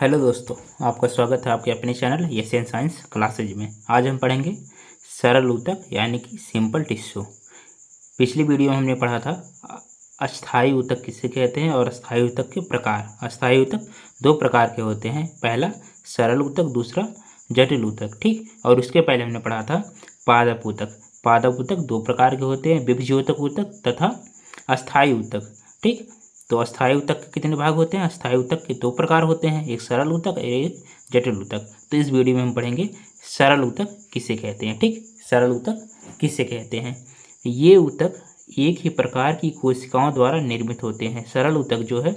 Hello दोस्तों, आपका स्वागत है आपके अपने चैनल एशियन साइंस क्लासेज में। आज हम पढ़ेंगे सरल ऊतक यानी कि सिंपल टिश्यू। पिछली वीडियो में हमने पढ़ा था अस्थायी ऊतक किसे कहते हैं और अस्थायी ऊतक के प्रकार। अस्थायी ऊतक दो प्रकार के होते हैं, पहला सरल ऊतक, दूसरा जटिल ऊतक। ठीक, और उसके पहले हमने पढ़ा था पादप ऊतक। पादप ऊतक दो प्रकार के होते हैं, विभज्योतक ऊतक तथा अस्थायी ऊतक। ठीक, तो अस्थायी ऊतक के कितने भाग होते हैं? अस्थायी ऊतक के दो प्रकार होते हैं, एक सरल ऊतक, एक जटिल ऊतक। तो इस वीडियो में हम पढ़ेंगे सरल ऊतक किसे कहते हैं। ठीक, सरल ऊतक किसे कहते हैं? ये ऊतक एक ही प्रकार की कोशिकाओं द्वारा निर्मित होते हैं। सरल ऊतक जो है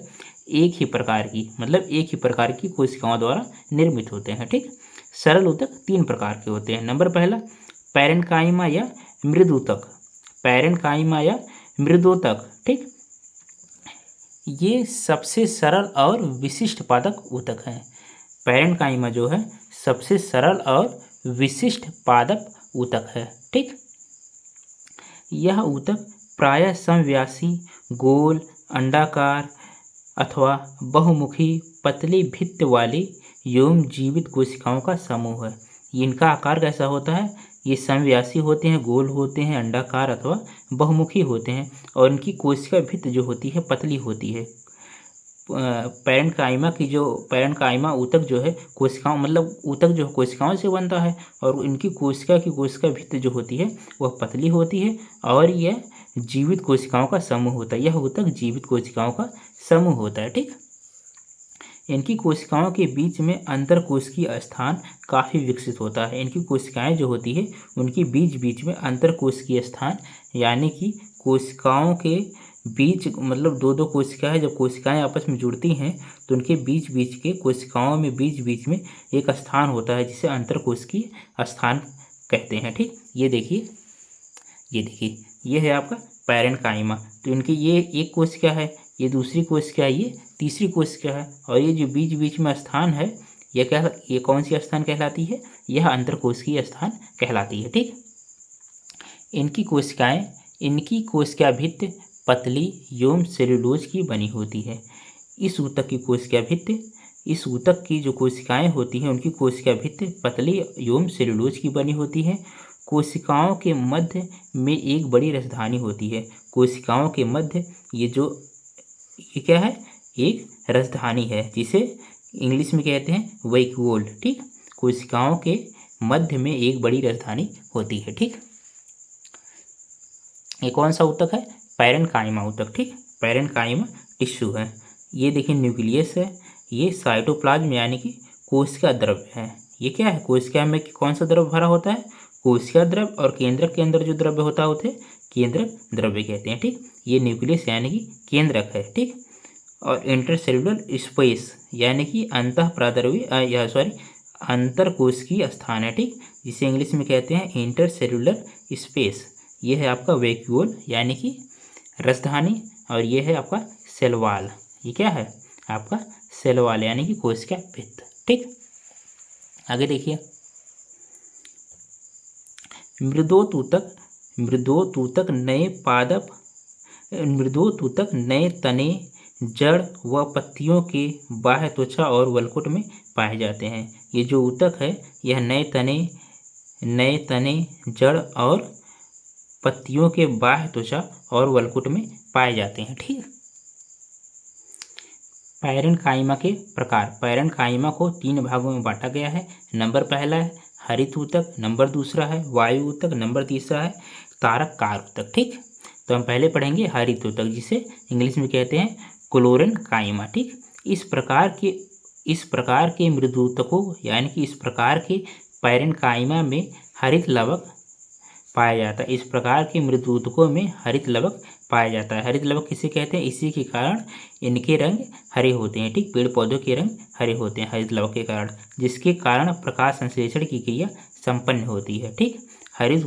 एक ही प्रकार की, मतलब एक ही प्रकार की कोशिकाओं द्वारा निर्मित होते हैं। ठीक, सरल ऊतक तीन प्रकार के होते हैं। नंबर पहला पैरेन्काइमा या मृदूतक। पैरेन्काइमा या मृदोतक। ठीक, ये सबसे सरल और विशिष्ट पादप ऊतक है। पैरेन्काइमा जो है सबसे सरल और विशिष्ट पादप ऊतक है। ठीक, यह ऊतक प्रायः समव्यासी, गोल, अंडाकार अथवा बहुमुखी पतली भित्ति वाली एवं जीवित कोशिकाओं का समूह है। इनका आकार कैसा होता है? ये समव्यासी होते हैं, गोल होते हैं, अंडाकार अथवा बहुमुखी होते हैं और इनकी कोशिका भित्ति जो होती है पतली होती है। पैरेन्काइमा ऊतक जो है कोशिकाओं, मतलब ऊतक जो कोशिकाओं से बनता है और इनकी कोशिका भित्ति जो होती है वह पतली होती है और यह जीवित कोशिकाओं का समूह होता है। यह ऊतक जीवित कोशिकाओं का समूह होता है। ठीक, इनकी कोशिकाओं के बीच में अंतरकोशिकीय स्थान काफ़ी विकसित होता है। इनकी कोशिकाएं जो होती है उनकी बीच बीच में अंतरकोशिकीय स्थान, यानी कि कोशिकाओं के बीच, मतलब दो दो कोशिकाएं जब कोशिकाएं आपस में जुड़ती हैं तो उनके बीच बीच के कोशिकाओं में बीच बीच में एक स्थान होता है जिसे अंतरकोशिकीय स्थान कहते हैं। ठीक, ये देखिए ये है आपका पैरेन्काइमा। तो इनकी ये एक कोशिका है, ये दूसरी कोशिका है, ये तीसरी कोशिका है और ये जो बीच बीच में स्थान है ये कौन सी स्थान कहलाती है? यह अंतरकोशिकीय स्थान कहलाती है। ठीक, इनकी कोशिका भित्ति पतली एवं सेल्यूलोज की बनी होती है। इस ऊतक की जो कोशिकाएं होती हैं उनकी कोशिका भित्ति पतली एवं सेल्यूलोज की बनी होती है। कोशिकाओं के मध्य में एक बड़ी राजधानी होती है। कोशिकाओं के मध्य ये क्या है? एक राजधानी है जिसे इंग्लिश में कहते हैं वैक्यूल। ठीक, कोशिकाओं के मध्य में एक बड़ी राजधानी होती है। ठीक, ये कौन सा ऊतक है? पैरेन्काइमा ऊतक। ठीक, पैरेन्काइमा टिश्यू है। ये देखिए न्यूक्लियस है, ये साइटोप्लाज्म यानी कि कोशिका द्रव्य है। ये क्या है? कोशिका में कौन सा द्रव्य भरा होता है? कोशिका द्रव्य। और केंद्रक के अंदर जो द्रव्य होता है उसे केंद्रक द्रव्य कहते हैं। ठीक, ये न्यूक्लियस यानी कि केंद्रक है। ठीक, और इंटरसेल्युलर स्पेस यानी कि अंतरकोशिकीय स्थान है। ठीक, जिसे इंग्लिश में कहते हैं इंटरसेल्युलर स्पेस। ये है आपका वैक्यूल यानी कि राजधानी और ये है आपका सेल वॉल। ये क्या है? आपका सेल वॉल यानी कि कोशिका भित्ति। ठीक, आगे देखिए मृदोतूतक नए तने, जड़ व पत्तियों के बाह्य त्वचा और वलकुट में पाए जाते हैं। ये जो ऊतक है यह नए तने, जड़ और पत्तियों के बाह्य त्वचा और वलकुट में पाए जाते हैं। ठीक, पैरेन्काइमा के प्रकार। पैरेन्काइमा को तीन भागों में बांटा गया है। नंबर पहला है हरित ऊतक, नंबर दूसरा है वायु ऊतक, नंबर तीसरा है तारककार ऊतक। ठीक, तो हम पहले पढ़ेंगे हरित ऊतक जिसे इंग्लिश में कहते हैं क्लोरेन्काइमा। ठीक, इस प्रकार के मृदूतकों यानी कि इस प्रकार के पैरेन्काइमा में हरित लवक पाया जाता है। इस प्रकार के मृदूतकों में हरित लवक पाया जाता है। हरित लवक किसे कहते हैं? इसी के कारण इनके रंग हरे होते हैं। ठीक, पेड़ पौधों के रंग हरे होते हैं हरित लवक के कारण, जिसके कारण प्रकाश संश्लेषण की क्रिया संपन्न होती है। ठीक, हरित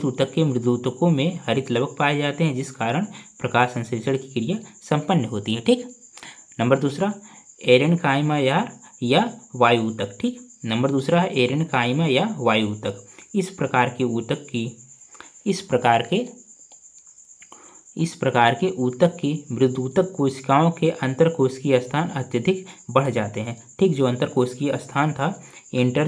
ऊतक के मृदूतकों में हरित लवक पाए जाते हैं जिस कारण प्रकाश संश्लेषण की क्रिया संपन्न होती है। ठीक, नंबर दूसरा एरेन्काइमा या वायु ऊतक। ठीक, नंबर दूसरा है एरेन्काइमा या वायु ऊतक। इस प्रकार के इस प्रकार के ऊतक की मृदूतक कोशिकाओं के अंतरकोशिकीय स्थान अत्यधिक बढ़ जाते हैं। ठीक, जो अंतरकोशिकीय स्थान था, इंटर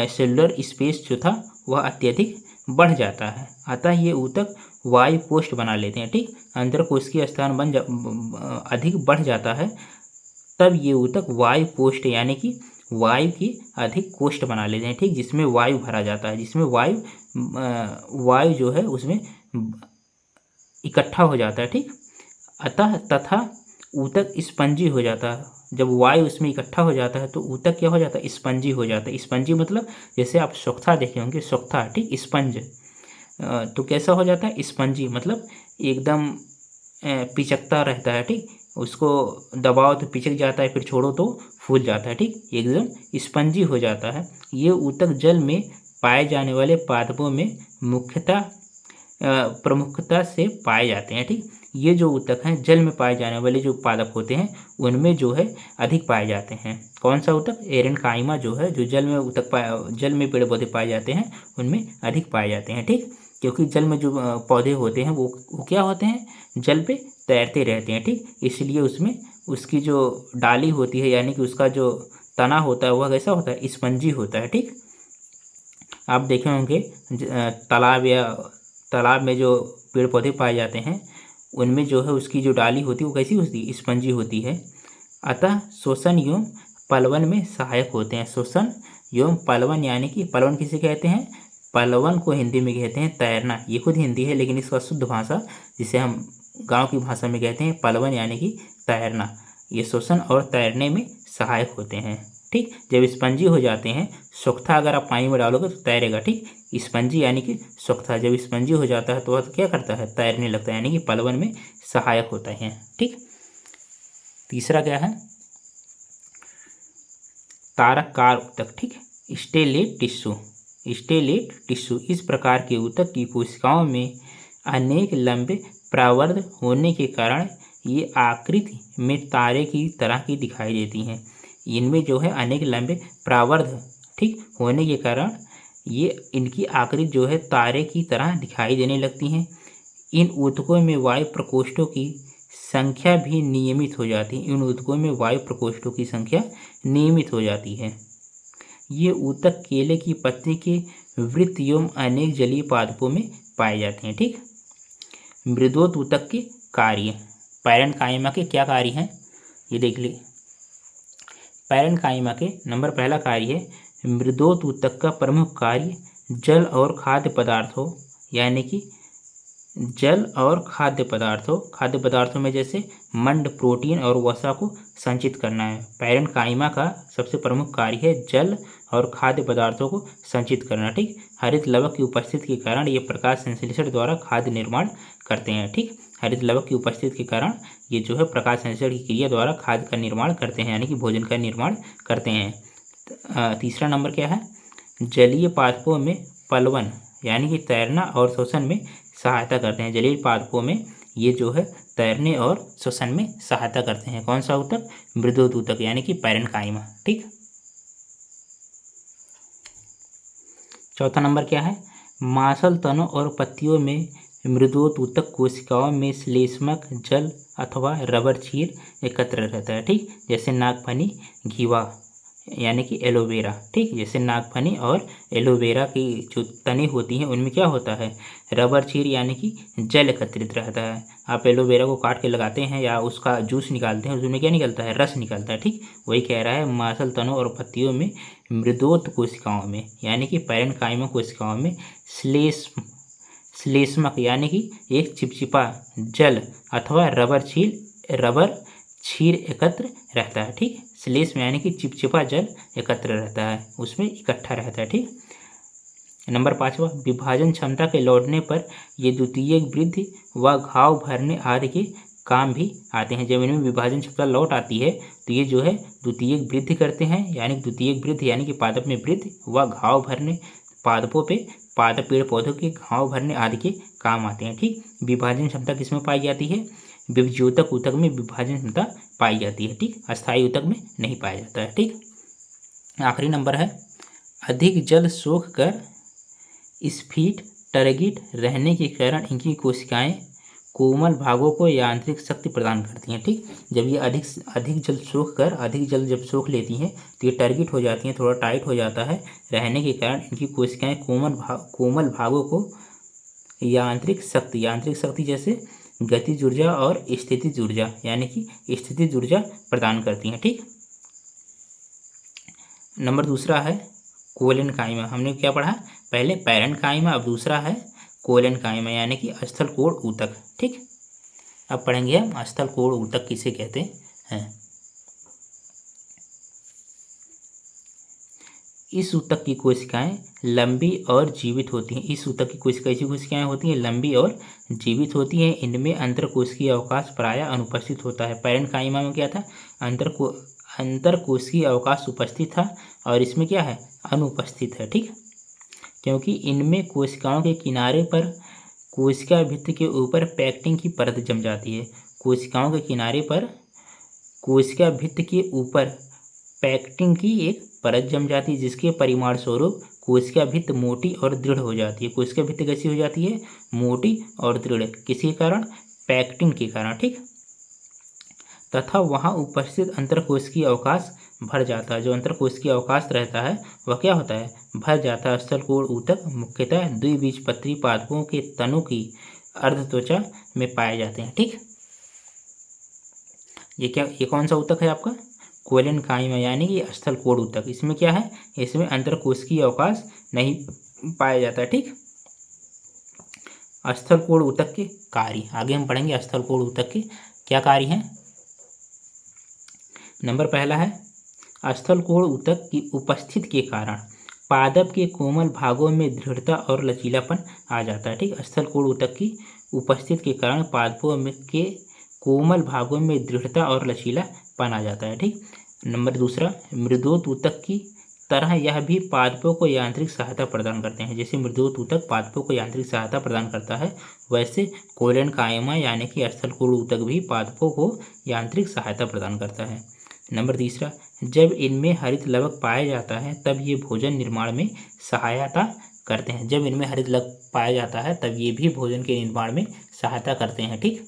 सेलुलर स्पेस जो था वह अत्यधिक बढ़ जाता है, अतः ये ऊतक वायु कोष्ठ बना लेते हैं। ठीक, अंतरकोशिकीय स्थान अधिक बढ़ जाता है, तब ये ऊतक वायु कोष्ठ यानी कि वायु की अधिक कोष्ठ बना लेते हैं। ठीक, जिसमें वायु भरा जाता है, जिसमें वायु जो है उसमें इकट्ठा हो जाता है। ठीक, अतः तथा ऊतक स्पंजी हो जाता है। जब वायु उसमें इकट्ठा हो जाता है तो ऊतक क्या हो जाता है, स्पंजी हो जाता है। स्पंजी मतलब जैसे आप सोख्ता देखे होंगे, सोख्ता, ठीक, स्पंज, तो कैसा हो जाता है, स्पंजी मतलब एकदम पिचकता रहता है। ठीक, उसको दबाओ तो पिचक जाता है, फिर छोड़ो तो फूल जाता है। ठीक, एकदम स्पंजी हो जाता है। ये ऊतक जल में पाए जाने वाले पादपों में प्रमुखता से पाए जाते हैं। ठीक, ये जो ऊतक हैं जल में पाए जाने वाले जो पादप होते हैं उनमें जो है अधिक पाए जाते हैं। कौन सा ऊतक, एरेनकाइमा जो है, जो जल में जल में पेड़ पौधे पाए जाते हैं उनमें अधिक पाए जाते हैं। ठीक, क्योंकि जल में जो पौधे होते हैं वो क्या होते हैं, जल पे तैरते रहते हैं। ठीक, इसलिए उसमें उसकी जो डाली होती है यानी कि उसका जो तना होता है वह कैसा होता है, स्पंजी होता है। ठीक, आप देखे होंगे तालाब में जो पेड़ पौधे पाए जाते हैं उनमें जो है उसकी जो डाली होती है वो कैसी होती है, स्पंजी होती है। अतः शोषण एवं पलवन में सहायक होते हैं। शोषण एवं पलवन यानी कि पलवन किसे कहते हैं, पलवन को हिंदी में कहते हैं तैरना। ये खुद हिंदी है लेकिन इसका शुद्ध भाषा जिसे हम गांव की भाषा में कहते हैं पलवन यानी कि तैरना। ये शोषण और तैरने में सहायक होते हैं। ठीक, जब स्पंजी हो जाते हैं, सोख्ता अगर आप पानी में डालोगे तो तैरेगा। ठीक, स्पंजी यानी कि सोख्ता जब स्पंजी हो जाता है तो वह क्या करता है, तैरने लगता है, यानी कि पलवन में सहायक होता है। ठीक, तीसरा क्या है, तारककार ऊतक। ठीक, स्टेलेट टिश्यू। स्टेलेट टिश्यू इस प्रकार के ऊतक की कोशिकाओं में अनेक लंबे प्रावर्ध होने के कारण ये आकृति में तारे की तरह की दिखाई देती हैं। इनमें जो है अनेक लंबे प्रावर्ध, ठीक, होने के कारण ये इनकी आकृति जो है तारे की तरह दिखाई देने लगती हैं। इन ऊतकों में वायु प्रकोष्ठों की संख्या भी नियमित हो जाती है। इन ऊतकों में वायु प्रकोष्ठों की संख्या नियमित हो जाती है। ये ऊतक केले की पत्ती के वृत्त एवं अनेक जलीय पादपों में पाए जाते हैं। ठीक, मृदोत ऊतक के कार्य, पैरेन्काइमा के क्या कार्य हैं ये देख लीजिए। पैरेन्काइमा के नंबर पहला कार्य है, मृदोत ऊतक का प्रमुख कार्य जल और खाद्य पदार्थों यानी कि जल और खाद्य पदार्थों में जैसे मंड, प्रोटीन और वसा को संचित करना है। पैरेन्काइमा का सबसे प्रमुख कार्य है जल और खाद्य पदार्थों को संचित करना। ठीक, हरित लवक की उपस्थिति के कारण ये प्रकाश संश्लेषण द्वारा खाद्य निर्माण करते हैं। ठीक, हरित लवक की उपस्थिति के कारण ये जो है प्रकाश संश्लेषण की क्रिया द्वारा खाद्य का निर्माण करते हैं, यानी कि भोजन का निर्माण करते हैं। तीसरा नंबर क्या है, जलीय पादपों में पलवन यानी कि तैरना और श्वसन में सहायता करते हैं। जलीय पादपों में ये जो है तैरने और श्वसन में सहायता करते हैं। कौन सा ऊतक, मृदोत ऊतक यानी कि पैरेन्काइमा। ठीक, चौथा नंबर क्या है, मांसल तनों और पत्तियों में मृदोत ऊतक कोशिकाओं में श्लेष्मक, जल अथवा रबर क्षीर एकत्र रहता है। ठीक, जैसे नागफनी, घीवा यानी कि एलोवेरा। ठीक, जैसे नागफनी और एलोवेरा की जो तने होती हैं उनमें क्या होता है, रबर क्षीर यानी कि जल एकत्रित रहता है। आप एलोवेरा को काट के लगाते हैं या उसका जूस निकालते हैं, उसमें क्या निकलता है, रस निकलता है। ठीक, वही कह रहा है, मांसल तनों और पत्तियों में मृदोत कोशिकाओं में यानी कि पैरेन्काइमा कोशिकाओं में श्लेष्मक यानी कि एक चिपचिपा जल अथवा रबर क्षीर एकत्र रहता है। ठीक, श्लेष्म यानी कि चिपचिपा जल एकत्र रहता है, उसमें इकट्ठा रहता है। ठीक, नंबर 5वां, विभाजन क्षमता के लौटने पर ये द्वितीयक वृद्धि व घाव भरने आदि के काम भी आते हैं। जब इनमें विभाजन क्षमता लौट आती है तो ये जो है द्वितीयक वृद्धि करते हैं, यानी द्वितीयक वृद्धि यानी कि पादप में वृद्धि व घाव भरने, पादपों पे पादप पेड़ पौधों के घाव भरने आदि के काम आते हैं। ठीक, विभाजन क्षमता किसमें पाई जाती है, विभज्योतक ऊतक में विभाजन क्षमता पाई जाती है। ठीक, अस्थायी ऊतक में नहीं पाया जाता है। ठीक, आखिरी नंबर है, अधिक जल सोख कर स्फीट टर्गिट रहने के कारण इनकी कोशिकाएं कोमल भागों को यांत्रिक शक्ति प्रदान करती हैं। ठीक, जब ये अधिक जल अधिक जल जब सोख लेती हैं तो ये टर्गिट हो जाती हैं, थोड़ा टाइट हो जाता है। रहने के कारण इनकी कोशिकाएं कोमल भागों को यांत्रिक शक्ति जैसे गतिज ऊर्जा और स्थितिज ऊर्जा यानी कि स्थितिज ऊर्जा प्रदान करती हैं। ठीक, नंबर दूसरा है कोलेन काइमा। हमने क्या पढ़ा, पहले पैरेन्काइमा, अब दूसरा है कोलेन काइमा यानी कि स्थल कोण ऊतक। ठीक, अब पढ़ेंगे हम स्थल कोण ऊतक किसे कहते हैं। इस ऊतक की कोशिकाएं लंबी और जीवित होती हैं। इस ऊतक की कोशिकाएं होती हैं लंबी और जीवित होती हैं। इनमें अंतरकोशिकीय अवकाश प्रायः अनुपस्थित होता है। पैरेन्काइमा में क्या था, अंतरकोशिकीय अवकाश उपस्थित था और इसमें क्या है, अनुपस्थित है। ठीक, क्योंकि इनमें कोशिकाओं के किनारे पर कोशिका भित्ति के ऊपर पैक्टिन की परत जम जाती है। कोशिकाओं के किनारे पर कोशिका भित्ति के ऊपर पैक्टिन की एक परत जम जाती है, जिसके परिणाम स्वरूप कोशिका भित्ति मोटी और दृढ़ हो जाती है। कोशिका भित्ति कैसी हो जाती है, मोटी और दृढ़, किसके कारण, पैक्टिन के कारण। ठीक, तथा वहाँ उपस्थित अंतरकोशिकीय अवकाश भर जाता है। जो अंतरकोशिकीय अवकाश रहता है वह क्या होता है, भर जाता है। स्थल कोण ऊतक मुख्यतः द्विबीजपत्री पादपों के तनों की अर्धत्वचा में पाए जाते हैं। ठीक, ये कौन सा ऊतक है आपका, कोलेनकाइमा यानी कि स्थल कोण ऊतक। इसमें क्या है, इसमें अंतरकोशिकीय अवकाश नहीं पाया जाता है। ठीक, स्थल कोण ऊतक के कार्य आगे हम पढ़ेंगे। स्थल कोण ऊतक के क्या कार्य हैं। नंबर पहला है, स्थल कोण ऊतक की उपस्थिति के कारण पादप के कोमल भागों में दृढ़ता और लचीलापन आ जाता है। ठीक, स्थल कोण ऊतक की उपस्थिति के कारण पादपों के कोमल भागों में दृढ़ता और लचीलापन आ जाता है। ठीक, नंबर दूसरा, मृदोत ऊतक की तरह यह भी पादपों को यांत्रिक सहायता प्रदान करते हैं। जैसे मृदोत ऊतक पादपों को यांत्रिक सहायता प्रदान करता है, वैसे कोलेनकाइमा यानी कि स्थल कोण ऊतक भी पादपों को यांत्रिक सहायता प्रदान करता है। नंबर तीसरा, जब इनमें हरित लवक पाया जाता है तब ये भोजन निर्माण में सहायता करते हैं। जब इनमें हरित लवक पाया जाता है तब ये भी भोजन के निर्माण में सहायता करते हैं। ठीक,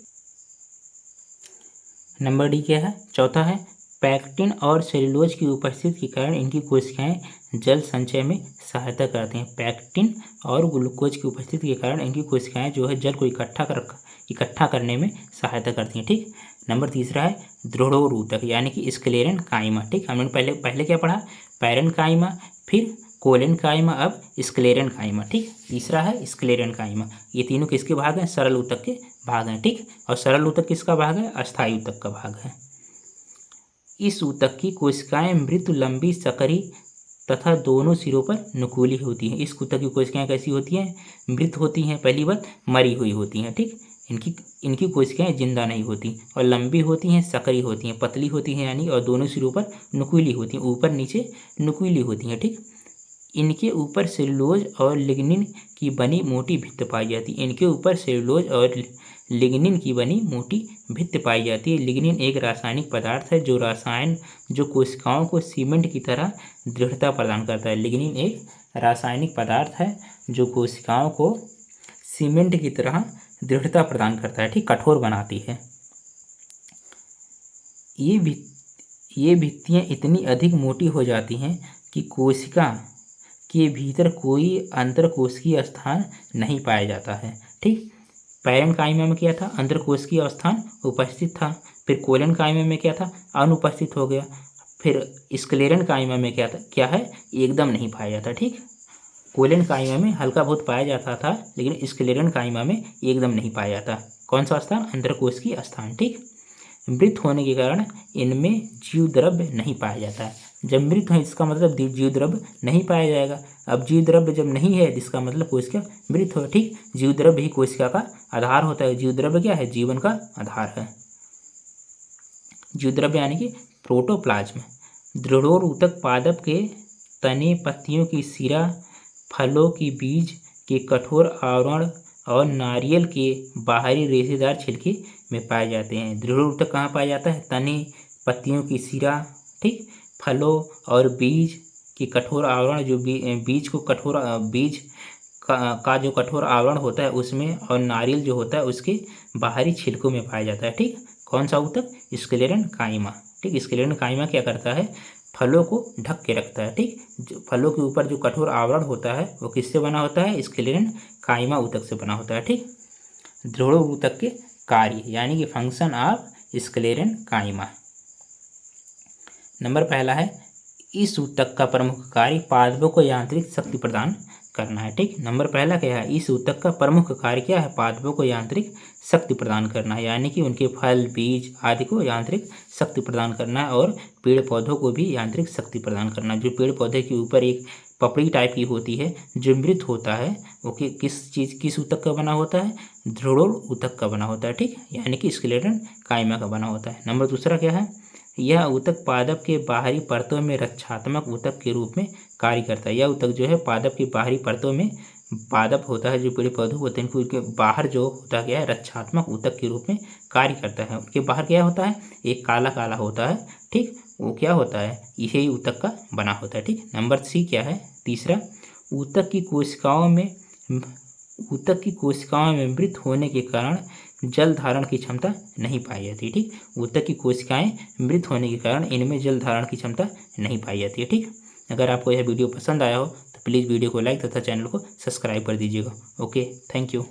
नंबर डी क्या है, चौथा है, पैक्टिन और सेल्यूलोज की उपस्थिति के कारण इनकी कोशिकाएं जल संचय में सहायता करते हैं। पैक्टिन और ग्लूकोज की उपस्थिति के कारण इनकी कोशिकाएं जो है जल को इकट्ठा करने में सहायता करती हैं। ठीक, नंबर तीसरा है दृढ़ोर ऊतक यानी कि स्क्लेरेनकाइमा। ठीक, हमने पहले क्या पढ़ा, पैरेन्काइमा, फिर कोलेनकाइमा, अब स्क्लेरेनकाइमा। ठीक, तीसरा है स्क्लेरेनकाइमा। ये तीनों किसके भाग हैं, सरल ऊतक के भाग हैं। ठीक, और सरल ऊतक किसका भाग है, अस्थायी ऊतक का भाग है। इस ऊतक की कोशिकाएं मृत, लंबी, सकरी तथा दोनों सिरों पर नुकीली होती हैं। इस ऊतक की कोशिकाएं कैसी होती हैं, मृत होती हैं, पहली बात मरी हुई होती हैं। ठीक, इनकी कोशिकाएं जिंदा नहीं होती, और लंबी होती हैं, सकरी होती हैं, पतली होती हैं यानी, और दोनों सिरों पर नुकीली होती हैं, ऊपर नीचे नुकीली होती हैं। ठीक, इनके ऊपर सेलुलोज और लिग्निन की बनी मोटी भित्त पाई जाती है। इनके ऊपर सेलुलोज और लिग्निन की बनी मोटी भित्त पाई जाती है। लिग्निन एक रासायनिक पदार्थ है जो कोशिकाओं को सीमेंट की तरह दृढ़ता प्रदान करता है। लिग्निन एक रासायनिक पदार्थ है जो कोशिकाओं को सीमेंट की तरह दृढ़ता प्रदान करता है। ठीक, कठोर बनाती है। ये भित्तियाँ इतनी अधिक मोटी हो जाती हैं कि कोशिका के भीतर कोई अंतरकोशिकीय स्थान नहीं पाया जाता है। ठीक, पैरेन्काइमा में क्या था, अंतरकोशिकीय स्थान उपस्थित था। फिर कोलेनकाइमा में क्या था, अनुपस्थित हो गया। फिर स्क्लेरेनकाइमा में क्या है, एकदम नहीं पाया जाता। ठीक, कोलेनकाइमा में हल्का बहुत पाया जाता था, लेकिन स्क्लेरेनकाइमा में एकदम नहीं पाया जाता। कौन सा स्थान, अंतरकोशिकीय स्थान। ठीक, मृत होने के कारण इनमें जीव द्रव्य नहीं पाया जाता है। जब मृत है इसका मतलब जीव द्रव्य नहीं पाया जाएगा। अब जीव द्रव्य जब नहीं है जिसका मतलब कोशिका मृत हो। ठीक, जीव द्रव्य ही कोशिका का आधार होता है। जीव द्रव्य क्या है, जीवन का आधार है। जीव द्रव्य यानी कि प्रोटोप्लाज्म। दृढ़ोर ऊतक पादप के तने, पत्तियों की सिरा, फलों की बीज के कठोर आवरण और नारियल के बाहरी रेशेदार छिलके में पाए जाते हैं। दृढ़ोर ऊतक कहाँ पाया जाता है, तने, पत्तियों की सिरा, ठीक, फलों और बीज के कठोर आवरण, जो बीज का जो कठोर आवरण होता है उसमें, और नारियल जो होता है उसके बाहरी छिलकों में पाया जाता है। ठीक, कौन सा ऊतक? स्क्लेरेनकाइमा। ठीक, स्क्लेरेनकाइमा क्या करता है? फलों को ढक के रखता है। ठीक, जो फलों के ऊपर जो कठोर आवरण होता है वो किससे बना होता है? स्क्लेरेनकाइमा ऊतक से बना होता है। ठीक, ध्रुव ऊतक के कार्य यानी कि फंक्शन ऑफ स्क्लेरेनकाइमा। नंबर पहला है, इस ऊतक का प्रमुख कार्य पादपों को यांत्रिक शक्ति प्रदान करना है। ठीक, नंबर पहला क्या है? इस ऊतक का प्रमुख कार्य क्या है? पादपों को यांत्रिक शक्ति प्रदान करना है, यानी कि उनके फल, बीज आदि को यांत्रिक शक्ति प्रदान करना है, और पेड़ पौधों को भी यांत्रिक शक्ति प्रदान करना है। जो पेड़ पौधे के ऊपर एक पपड़ी टाइप की होती है जो मृत होता है, वो किस ऊतक का बना होता है? ध्रुव ऊतक का बना होता है। ठीक, यानी कि स्क्लेरेनकाइमा का बना होता है। नंबर दूसरा क्या है? यह ऊतक पादप के बाहरी परतों में रक्षात्मक ऊतक के रूप में कार्य करता है। यह ऊतक जो है पादप की बाहरी परतों में, पादप होता है जो पेड़ पौधे होते हैं उनके बाहर जो होता है रक्षात्मक ऊतक के रूप में कार्य करता है। उनके बाहर क्या होता है? एक काला काला होता है। ठीक, वो क्या होता है? यही ऊतक का बना होता है। ठीक, नंबर सी क्या है? तीसरा, ऊतक की कोशिकाओं में मृत होने के कारण जल धारण की क्षमता नहीं पाई जाती। ठीक, ऊतक की कोशिकाएं मृत होने के कारण इनमें जल धारण की क्षमता नहीं पाई जाती है। ठीक, अगर आपको यह वीडियो पसंद आया हो तो प्लीज़ वीडियो को लाइक तथा चैनल को सब्सक्राइब कर दीजिएगा। Okay, thank you.